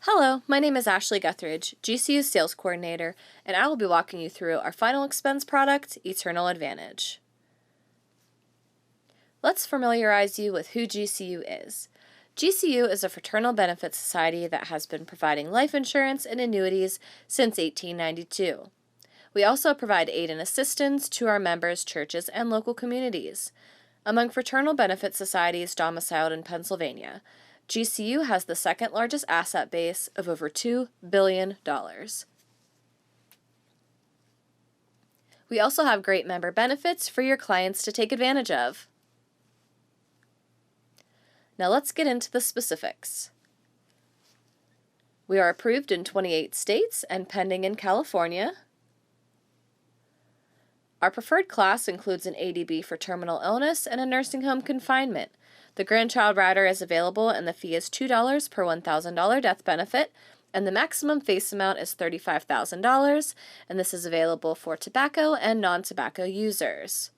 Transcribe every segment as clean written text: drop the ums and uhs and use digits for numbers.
Hello, my name is Ashley Guthridge, GCU Sales Coordinator, and I will be walking you through our final expense product, Eternal Advantage. Let's familiarize you with who GCU is. GCU is a fraternal benefit society that has been providing life insurance and annuities since 1892. We also provide aid and assistance to our members, churches, and local communities. Among fraternal benefit societies domiciled in Pennsylvania, GCU has the second largest asset base of over $2 billion. We also have great member benefits for your clients to take advantage of. Now let's get into the specifics. We are approved in 28 states and pending in California. Our preferred class includes an ADB for terminal illness and a nursing home confinement. The grandchild rider is available and the fee is $2 per $1,000 death benefit, and the maximum face amount is $35,000, and this is available for tobacco and non-tobacco users.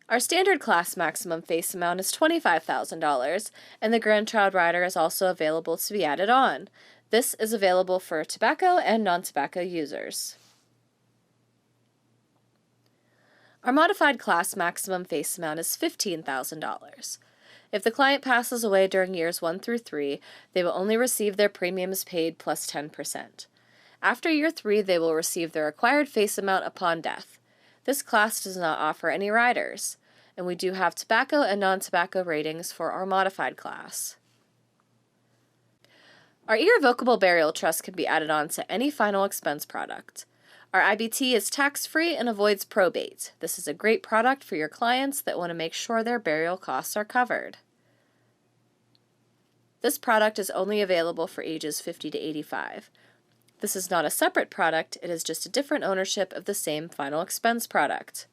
Our standard class maximum face amount is $25,000, and the grandchild rider is also available to be added on. This is available for tobacco and non-tobacco users. Our modified class maximum face amount is $15,000. If the client passes away during years 1 through 3, they will only receive their premiums paid plus 10%. After year 3, they will receive their required face amount upon death. This class does not offer any riders, and we do have tobacco and non-tobacco ratings for our modified class. Our irrevocable burial trust can be added on to any final expense product. Our IBT is tax-free and avoids probate. This is a great product for your clients that want to make sure their burial costs are covered. This product is only available for ages 50 to 85. This is not a separate product, it is just a different ownership of the same final expense product.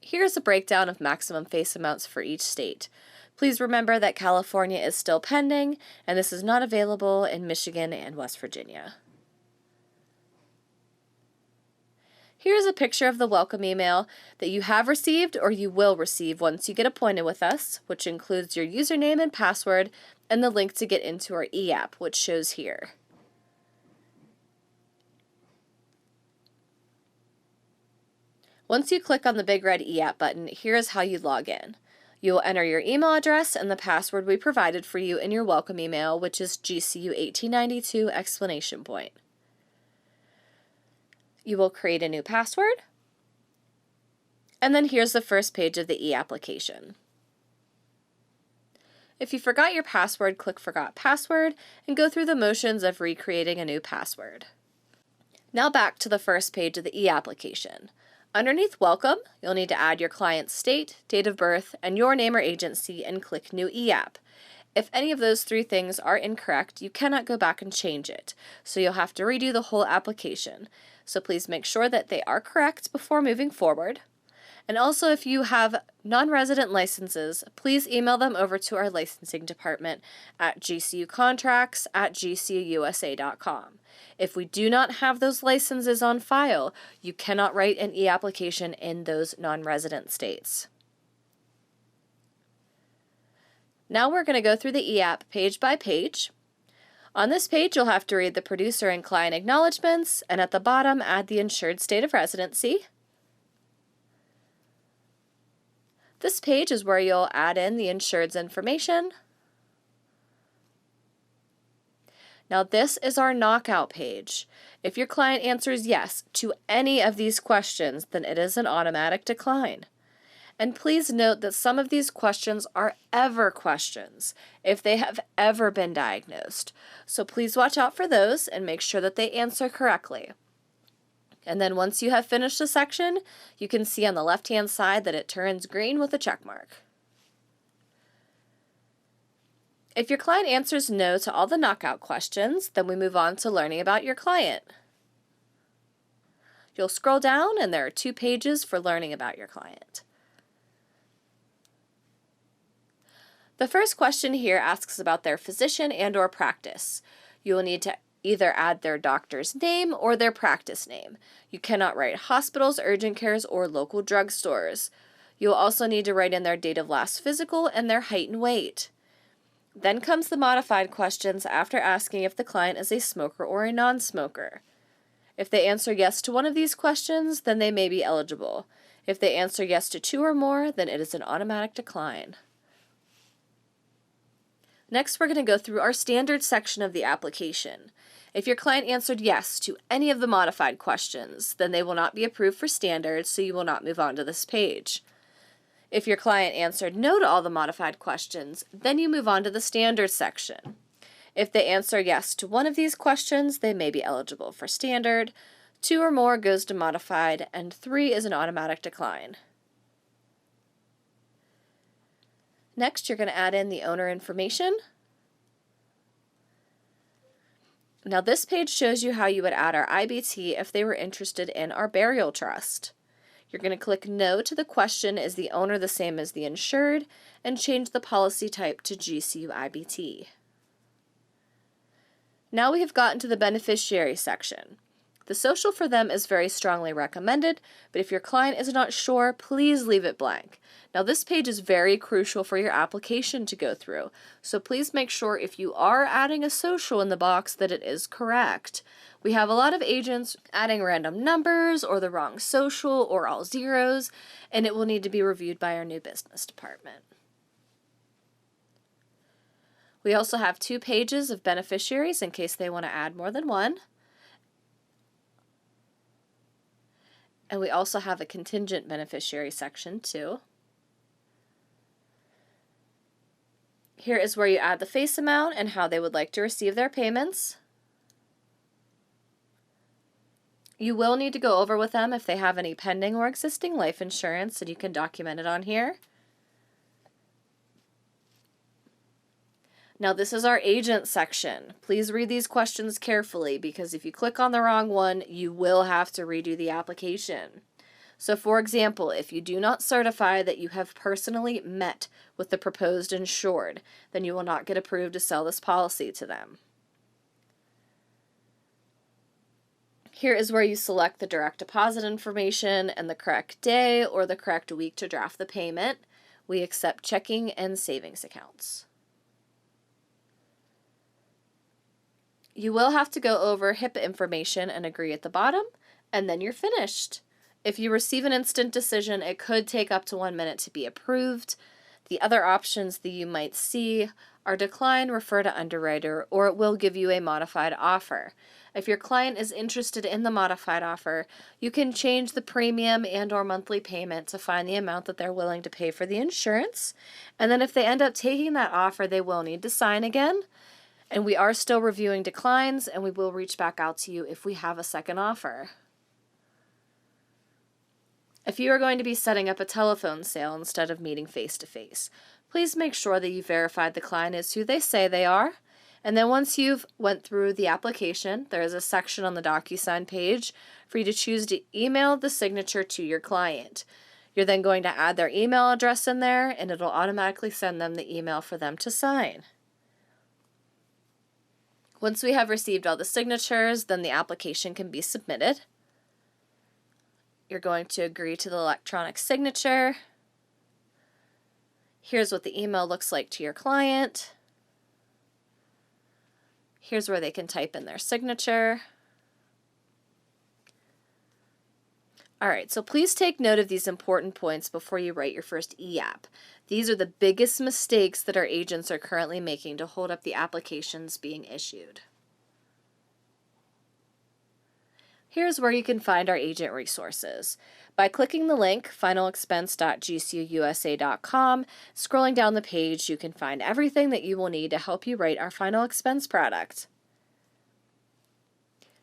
Here's a breakdown of maximum face amounts for each state. Please remember that California is still pending, and this is not available in Michigan and West Virginia. Here's a picture of the welcome email that you have received or you will receive once you get appointed with us, which includes your username and password and the link to get into our e-app, which shows here. Once you click on the big red e-app button, here is how you log in. You will enter your email address and the password we provided for you in your welcome email, which is GCU1892! You will create a new password, and then here's the first page of the e-application. If you forgot your password, click Forgot Password and go through the motions of recreating a new password. Now back to the first page of the e-application. Underneath Welcome, you'll need to add your client's state, date of birth, and your name or agency and click New e-app. If any of those 3 things are incorrect, you cannot go back and change it, so you'll have to redo the whole application. So please make sure that they are correct before moving forward. And also, if you have non-resident licenses, please email them over to our licensing department at gcucontracts@gcuusa.com. If we do not have those licenses on file, you cannot write an e-application in those non-resident states. Now we're going to go through the e-app page by page. On this page, you'll have to read the producer and client acknowledgments, and at the bottom, add the insured state of residency. This page is where you'll add in the insured's information. Now this is our knockout page. If your client answers yes to any of these questions, then it is an automatic decline. And please note that some of these questions are ever questions, if they have ever been diagnosed. So please watch out for those and make sure that they answer correctly. And then once you have finished the section, you can see on the left-hand side that it turns green with a check mark. If your client answers no to all the knockout questions, then we move on to learning about your client. You'll scroll down and there are 2 pages for learning about your client. The first question here asks about their physician and/or practice. You will need to either add their doctor's name or their practice name. You cannot write hospitals, urgent cares, or local drugstores. You will also need to write in their date of last physical and their height and weight. Then comes the modified questions after asking if the client is a smoker or a non-smoker. If they answer yes to one of these questions, then they may be eligible. If they answer yes to two or more, then it is an automatic decline. Next, we're going to go through our standard section of the application. If your client answered yes to any of the modified questions, then they will not be approved for standards, so you will not move on to this page. If your client answered no to all the modified questions, then you move on to the standard section. If they answer yes to one of these questions, they may be eligible for standard, two or more goes to modified, and three is an automatic decline. Next, you're going to add in the owner information. Now this page shows you how you would add our IBT if they were interested in our burial trust. You're going to click no to the question, is the owner the same as the insured, and change the policy type to GCU IBT. Now we have gotten to the beneficiary section. The social for them is very strongly recommended, but if your client is not sure, please leave it blank. Now this page is very crucial for your application to go through, so please make sure if you are adding a social in the box that it is correct. We have a lot of agents adding random numbers or the wrong social or all zeros, and it will need to be reviewed by our new business department. We also have 2 pages of beneficiaries in case they want to add more than one. And we also have a contingent beneficiary section too. Here is where you add the face amount and how they would like to receive their payments. You will need to go over with them if they have any pending or existing life insurance, and you can document it on here. Now this is our agent section. Please read these questions carefully because if you click on the wrong one, you will have to redo the application. So for example, if you do not certify that you have personally met with the proposed insured, then you will not get approved to sell this policy to them. Here is where you select the direct deposit information and the correct day or the correct week to draft the payment. We accept checking and savings accounts. You will have to go over HIPAA information and agree at the bottom, and then you're finished. If you receive an instant decision, it could take up to 1 minute to be approved. The other options that you might see are decline, refer to underwriter, or it will give you a modified offer. If your client is interested in the modified offer, you can change the premium and or monthly payment to find the amount that they're willing to pay for the insurance. And then if they end up taking that offer, they will need to sign again. And we are still reviewing declines, and we will reach back out to you if we have a second offer. If you are going to be setting up a telephone sale instead of meeting face-to-face, please make sure that you verified the client is who they say they are. And then once you've went through the application, there is a section on the DocuSign page for you to choose to email the signature to your client. You're then going to add their email address in there, and it'll automatically send them the email for them to sign. Once we have received all the signatures, then the application can be submitted. You're going to agree to the electronic signature. Here's what the email looks like to your client. Here's where they can type in their signature. All right, so please take note of these important points before you write your first e-app. These are the biggest mistakes that our agents are currently making to hold up the applications being issued. Here's where you can find our agent resources. By clicking the link, finalexpense.gcuusa.com, scrolling down the page, you can find everything that you will need to help you write our final expense product.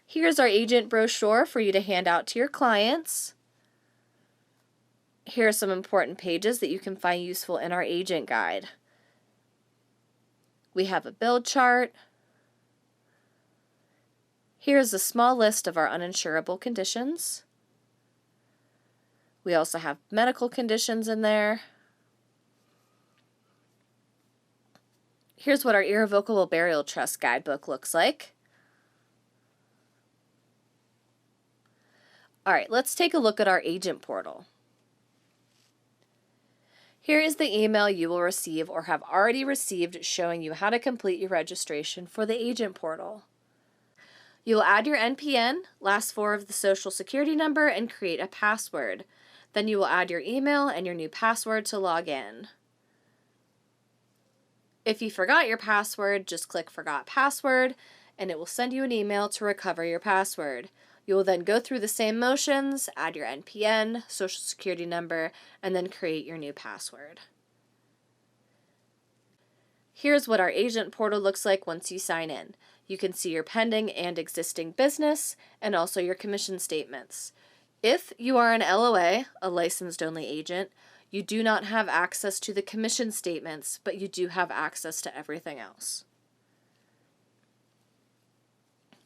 Here's our agent brochure for you to hand out to your clients. Here are some important pages that you can find useful in our agent guide. We have a bill chart. Here's a small list of our uninsurable conditions. We also have medical conditions in there. Here's what our irrevocable burial trust guidebook looks like. All right, let's take a look at our agent portal. Here is the email you will receive or have already received showing you how to complete your registration for the agent portal. You will add your NPN, last four of the social security number, and create a password. Then you will add your email and your new password to log in. If you forgot your password, just click Forgot Password, and it will send you an email to recover your password. You will then go through the same motions, add your NPN, social security number, and then create your new password. Here's what our agent portal looks like once you sign in. You can see your pending and existing business, and also your commission statements. If you are an LOA, a licensed only agent, you do not have access to the commission statements, but you do have access to everything else.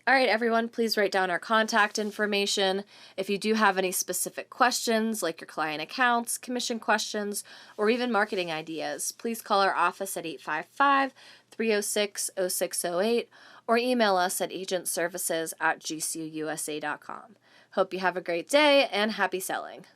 All right, everyone, please write down our contact information. If you do have any specific questions, like your client accounts, commission questions, or even marketing ideas, please call our office at 855-306-0608 or email us at agentservices@gcuusa.com. Hope you have a great day and happy selling.